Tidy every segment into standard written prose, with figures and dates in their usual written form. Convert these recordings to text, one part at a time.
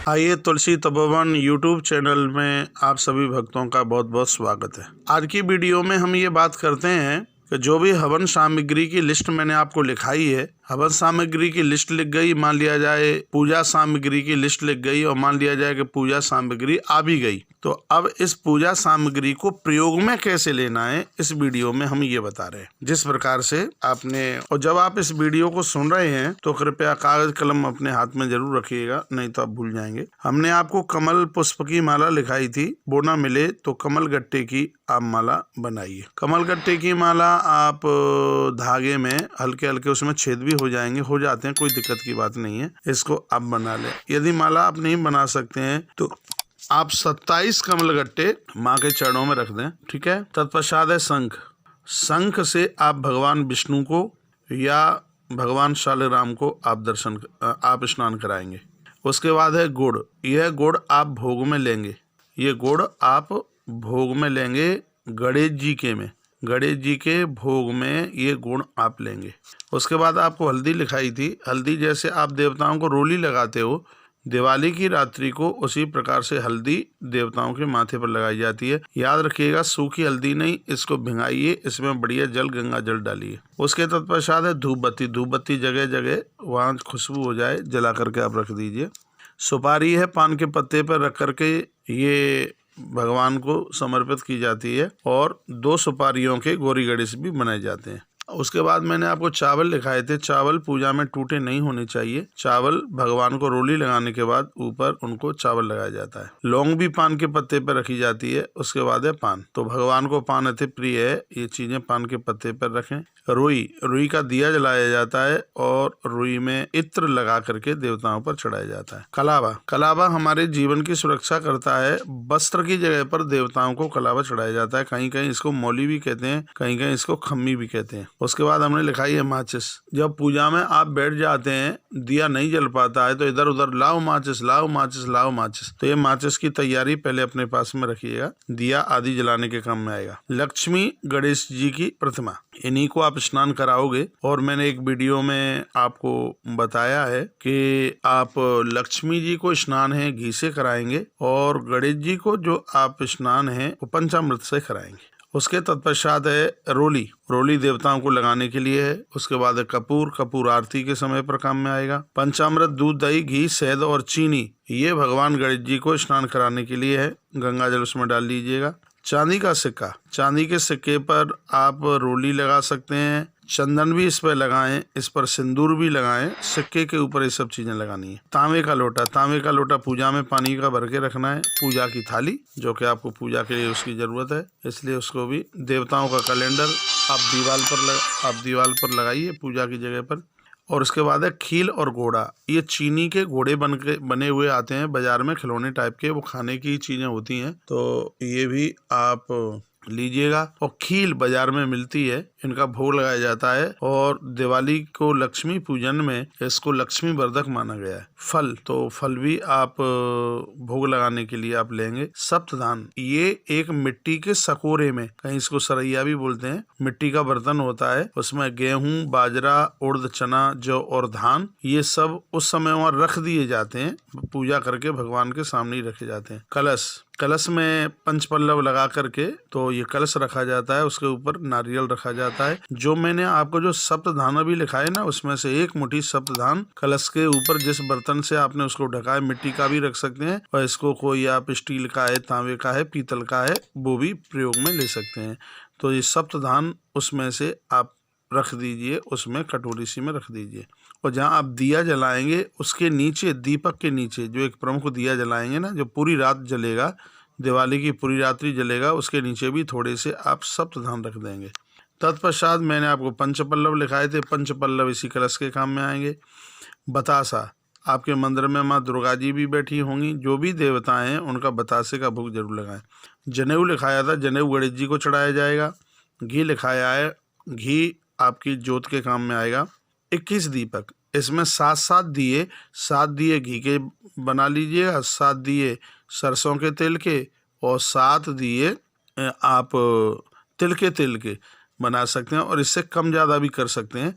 आइए तुलसी Tapovan YouTube channel में आप सभी भक्तों का बहुत बहुत स्वागत है। आज की वीडियो में हम ये बात करते हैं कि जो भी हवन सामग्री की लिस्ट मैंने आपको लिखाई है, हवन सामग्री की लिस्ट लिख गई, मान लिया जाए पूजा सामग्री की लिस्ट लिख गई और मान लिया जाए कि पूजा सामग्री आ भी गई, तो अब इस पूजा सामग्री को प्रयोग में कैसे लेना है इस वीडियो में हम ये बता रहे हैं। जिस प्रकार से आपने, और जब आप इस वीडियो को सुन रहे हैं तो कृपया कागज कलम अपने हाथ में जरूर रखिएगा, नहीं तो आप भूल जाएंगे। हमने आपको कमल पुष्प की माला लिखाई थी, वो ना मिले तो कमल गट्टे की आप माला बनाइए। कमल गट्टे की माला आप धागे में हल्के हल्के उसमें छेद भी हो जाते हैं, कोई दिक्कत की बात नहीं है, इसको आप बना लें। यदि माला आप नहीं बना सकते हैं तो आप 27 कमल गट्टे माँ के चरणों में रख दें, ठीक है। तत्पश्चात है शंख। शंख से आप भगवान विष्णु को या भगवान शालिग्राम को आप स्नान कराएंगे। उसके बाद है गुड़। यह गुड़ आप भोग में लेंगे, ये गुड़ आप भोग में लेंगे गणेश जी के भोग में ये गुण आप लेंगे। उसके बाद आपको हल्दी लिखाई थी। हल्दी जैसे आप देवताओं को रोली लगाते हो दिवाली की रात्रि को, उसी प्रकार से हल्दी देवताओं के माथे पर लगाई जाती है। याद रखिएगा, सूखी हल्दी नहीं, इसको भिंगाइए, इसमें बढ़िया जल गंगा जल डालिए। उसके तत्पश्चात है धूप बत्ती जगह जगह वहाँ खुशबू हो जाए जला करके आप रख दीजिए। सुपारी है, पान के पत्ते पर रख करके ये भगवान को समर्पित की जाती है और 2 सुपारियों के गौरी गणेश भी बनाए जाते हैं। उसके बाद मैंने आपको चावल लिखाए थे। चावल पूजा में टूटे नहीं होने चाहिए। चावल भगवान को रोली लगाने के बाद ऊपर उनको चावल लगाया जाता है। लौंग भी पान के पत्ते पर रखी जाती है। उसके बाद है पान, तो भगवान को पान अति प्रिय है, ये चीजें पान के पत्ते पर रखें। रुई का दिया जलाया जाता है और रुई में इत्र लगा करके देवताओं पर चढ़ाया जाता है। कलावा हमारे जीवन की सुरक्षा करता है। वस्त्र की जगह पर देवताओं को कलावा चढ़ाया जाता है। कहीं कहीं इसको मौली भी कहते हैं, कहीं कहीं इसको खम्मी भी कहते हैं। उसके बाद हमने लिखाई है माचिस। जब पूजा में आप बैठ जाते हैं, दिया नहीं जल पाता है तो इधर उधर लाओ माचिस, तो ये माचिस की तैयारी पहले अपने पास में रखिएगा, दिया आदि जलाने के काम में आएगा। लक्ष्मी गणेश जी की प्रतिमा, इन्हीं को आप स्नान कराओगे। और मैंने एक वीडियो में आपको बताया है कि आप लक्ष्मी जी को स्नान है घी से कराएंगे और गणेश जी को जो आप स्नान है वो पंचामृत से कराएंगे। उसके तत्पश्चात है रोली देवताओं को लगाने के लिए है। उसके बाद है कपूर आरती के समय पर काम में आएगा। पंचामृत, दूध, दही, घी, शहद और चीनी, ये भगवान गणेश जी को स्नान कराने के लिए है। गंगा जल उसमें डाल लीजिएगा। चांदी का सिक्का, चांदी के सिक्के पर आप रोली लगा सकते हैं, चंदन भी इस पर लगाएं, इस पर सिंदूर भी लगाएं, सिक्के के ऊपर ये सब चीजें लगानी है। तांबे का लोटा पूजा में पानी का भर के रखना है। पूजा की थाली, जो कि आपको पूजा के लिए उसकी जरूरत है, इसलिए उसको भी। देवताओं का कैलेंडर आप दीवार पर लगाइए पूजा की जगह पर। और उसके बाद है खील और घोड़ा। ये चीनी के घोड़े बने हुए आते हैं बाजार में, खिलौने टाइप के, वो खाने की चीजें होती हैं, तो ये भी आप लीजिएगा। और खील बाजार में मिलती है, इनका भोग लगाया जाता है और दिवाली को लक्ष्मी पूजन में इसको लक्ष्मी वर्धक माना गया है। फल भी आप भोग लगाने के लिए आप लेंगे। सप्तधान, ये एक मिट्टी के सकोरे में, कहीं इसको सरैया भी बोलते हैं, मिट्टी का बर्तन होता है, उसमें गेहूं, बाजरा, उड़द, चना, जौ और धान, ये सब उस समय वहाँ रख दिए जाते हैं, पूजा करके भगवान के सामने ही रखे जाते हैं। कलश में पंचपल्लव लगा करके तो ये कलश रखा जाता है, उसके ऊपर नारियल रखा जाता है। जो मैंने आपको जो सप्तधान अभी लिखा है ना, उसमें से एक मुट्ठी सप्तधान कलश के ऊपर, जिस बर्तन से आपने उसको ढका है, मिट्टी का भी रख सकते हैं और इसको कोई आप स्टील का है, तांबे का है, पीतल का है, वो भी प्रयोग में ले सकते हैं। तो ये सप्तधान उसमें से आप रख दीजिए, उसमें कटोरी सी में रख दीजिए। और जहाँ आप दिया जलाएंगे उसके नीचे, दीपक के नीचे जो एक प्रमुख दिया जलाएंगे ना, जो पूरी रात जलेगा, दिवाली की पूरी रात्रि जलेगा, उसके नीचे भी थोड़े से आप सप्तधान रख देंगे। तत्पश्चात मैंने आपको पंचपल्लव लिखाए थे, पंचपल्लव इसी कलश के काम में आएंगे। बतासा, आपके मंदिर में माँ दुर्गा जी भी बैठी होंगी, जो भी देवताएं हैं उनका बतासे का भोग जरूर लगाएं। जनेऊ लिखाया था, जनेऊ गणेश जी को चढ़ाया जाएगा। घी लिखाया है, घी आपकी ज्योत के काम में आएगा। 21 दीपक, इसमें 7 दिए घी के बना लीजिएगा, 7 दिए सरसों के तेल के और 7 दिए आप तिल के बना सकते हैं, और इससे कम ज़्यादा भी कर सकते हैं,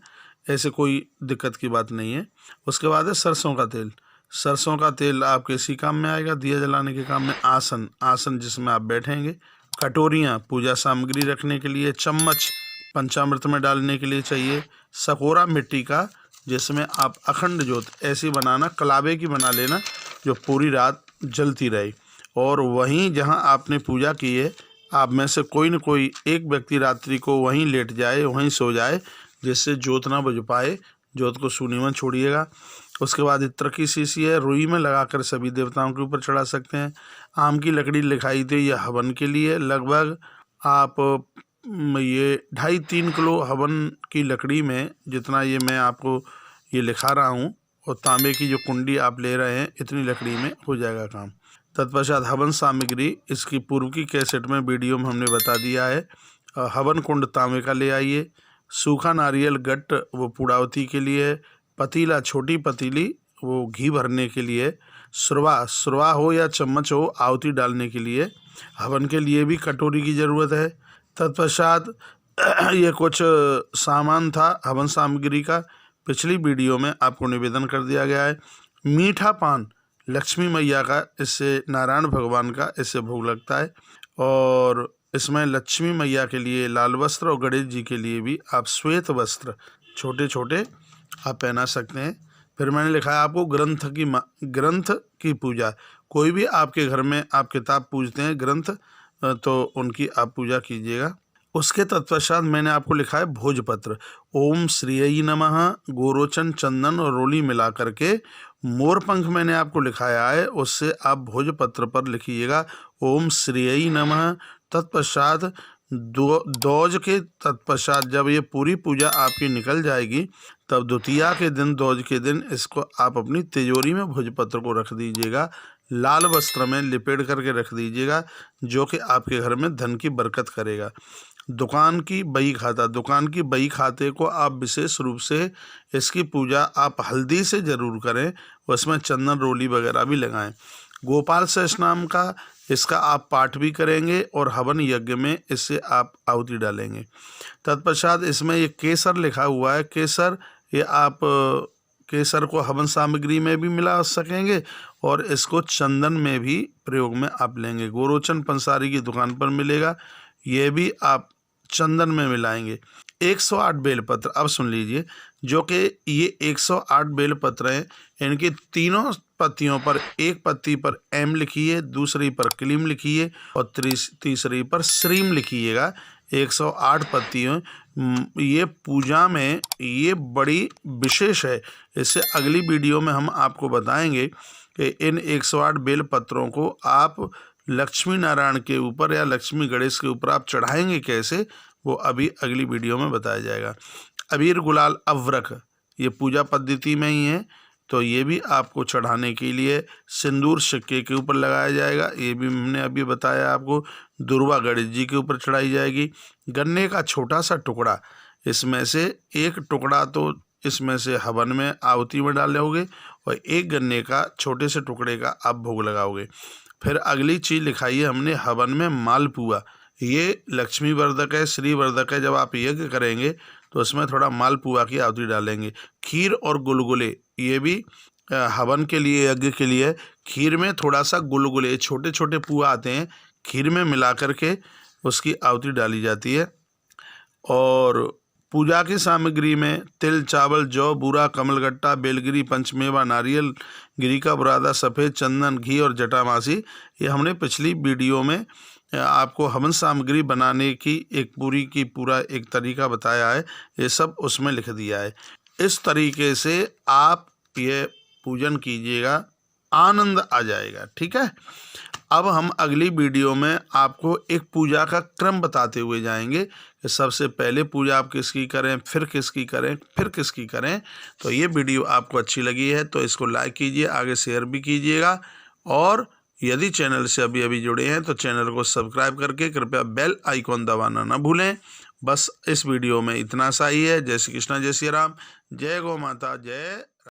ऐसे कोई दिक्कत की बात नहीं है। उसके बाद है सरसों का तेल। सरसों का तेल आपके इसी काम में आएगा, दिया जलाने के काम में। आसन, आसन जिसमें आप बैठेंगे। कटोरियाँ पूजा सामग्री रखने के लिए। चम्मच पंचामृत में डालने के लिए चाहिए। सकोरा मिट्टी का जिसमें आप अखंड ज्योत ऐसी बनाना, कलावे की बना लेना जो पूरी रात जलती रहे। और वहीं जहां आपने पूजा की है, आप में से कोई न कोई एक व्यक्ति रात्रि को वहीं लेट जाए, वहीं सो जाए, जिससे ज्योत ना बुझ पाए। ज्योत को शून्य में छोड़िएगा। उसके बाद इत्र की शीशी है, रुई में लगाकर सभी देवताओं के ऊपर चढ़ा सकते हैं। आम की लकड़ी लिखाई थी, यह हवन के लिए। लगभग आप ये 2.5-3 किलो हवन की लकड़ी में, जितना ये मैं आपको ये लिखा रहा हूँ, और तांबे की जो कुंडी आप ले रहे हैं, इतनी लकड़ी में हो जाएगा काम। तत्पश्चात हवन सामग्री, इसकी पूर्व की कैसेट में वीडियो में हमने बता दिया है। हवन कुंड तांबे का ले आइए। सूखा नारियल गट्ट, वो पूर्णावती के लिए है। पतीला, छोटी पतीली, वो घी भरने के लिए। सुरवा हो या चम्मच हो, आहुति डालने के लिए। हवन के लिए भी कटोरी की ज़रूरत है। तत्पश्चात ये कुछ सामान था हवन सामग्री का, पिछली वीडियो में आपको निवेदन कर दिया गया है। मीठा पान लक्ष्मी मैया का, इससे नारायण भगवान का इससे भोग लगता है। और इसमें लक्ष्मी मैया के लिए लाल वस्त्र और गणेश जी के लिए भी आप श्वेत वस्त्र छोटे छोटे आप पहना सकते हैं। फिर मैंने लिखा है आपको ग्रंथ की पूजा। कोई भी आपके घर में आप किताब पूजते हैं, ग्रंथ, तो उनकी आप पूजा कीजिएगा। उसके तत्पश्चात मैंने आपको लिखा है भोजपत्र। ओम श्रीयई नमः, गोरोचन, चंदन और रोली मिला करके मोरपंख मैंने आपको लिखाया है, उससे आप भोजपत्र पर लिखिएगा ओम श्रीयई नमः। तत्पश्चात दौज के तत्पश्चात जब ये पूरी पूजा आपकी निकल जाएगी, तब द्वितीया के दिन, दौज के दिन, इसको आप अपनी तिजोरी में भोजपत्र को रख दीजिएगा। लाल वस्त्र में लिपेट करके रख दीजिएगा, जो कि आपके घर में धन की बरकत करेगा। दुकान की बही खाता, दुकान की बही खाते को आप विशेष रूप से इसकी पूजा आप हल्दी से ज़रूर करें, उसमें चंदन रोली वगैरह भी लगाएं। गोपाल सहस नाम का इसका आप पाठ भी करेंगे और हवन यज्ञ में इससे आप आहुति डालेंगे। तत्पश्चात इसमें ये केसर लिखा हुआ है, केसर, ये आप केसर को हवन सामग्री में भी मिला सकेंगे और इसको चंदन में भी प्रयोग में आप लेंगे। गोरोचन पंसारी की दुकान पर मिलेगा, ये भी आप चंदन में मिलाएंगे। 108 बेलपत्र, अब सुन लीजिए, जो कि ये 108 बेलपत्र हैं, इनकी तीनों पत्तियों पर, एक पत्ती पर एम लिखिए, दूसरी पर क्लीम लिखिए और तीसरी पर श्रीम लिखिएगा। 108 पत्तियों, ये पूजा में ये बड़ी विशेष है। इससे अगली वीडियो में हम आपको बताएंगे कि इन 108 बेलपत्रों को आप लक्ष्मी नारायण के ऊपर या लक्ष्मी गणेश के ऊपर आप चढ़ाएंगे कैसे, वो अभी अगली वीडियो में बताया जाएगा। अबीर गुलाल अवरक, ये पूजा पद्धति में ही है, तो ये भी आपको चढ़ाने के लिए सिंदूर सिक्के के ऊपर लगाया जाएगा, ये भी हमने अभी बताया आपको। दुर्वा गणेश जी के ऊपर चढ़ाई जाएगी। गन्ने का छोटा सा टुकड़ा, इसमें से एक टुकड़ा तो इसमें से हवन में आहुति में डालोगे और एक गन्ने का छोटे से टुकड़े का आप भोग लगाओगे। फिर अगली चीज़ लिखाई है हमने हवन में मालपुआ, ये लक्ष्मी वर्धक है, श्री वर्धक है। जब आप यज्ञ करेंगे तो उसमें थोड़ा मालपुआ की आहुति डालेंगे। खीर और गुलगुले, ये भी हवन के लिए, यज्ञ के लिए। खीर में थोड़ा सा गुलगुले, छोटे छोटे पुआ आते हैं, खीर में मिला करके उसकी आहुति डाली जाती है। और पूजा की सामग्री में तिल, चावल, जौ, बूरा, कमलगट्टा, बेलगिरी, पंचमेवा, नारियल, गिरी का बुरादा, सफ़ेद चंदन, घी और जटामासी, ये हमने पिछली वीडियो में आपको हवन सामग्री बनाने की पूरा एक तरीका बताया है, ये सब उसमें लिख दिया है। इस तरीके से आप ये पूजन कीजिएगा, आनंद आ जाएगा। ठीक है, अब हम अगली वीडियो में आपको एक पूजा का क्रम बताते हुए जाएंगे कि सबसे पहले पूजा आप किसकी करें, फिर किसकी करें, फिर किसकी करें। तो ये वीडियो आपको अच्छी लगी है तो इसको लाइक कीजिए, आगे शेयर भी कीजिएगा। और यदि चैनल से अभी जुड़े हैं तो चैनल को सब्सक्राइब करके कृपया बेल आइकॉन दबाना ना भूलें। बस इस वीडियो में इतना सा ही है। जय श्री कृष्ण, जय श्री राम, जय गौ माता, जय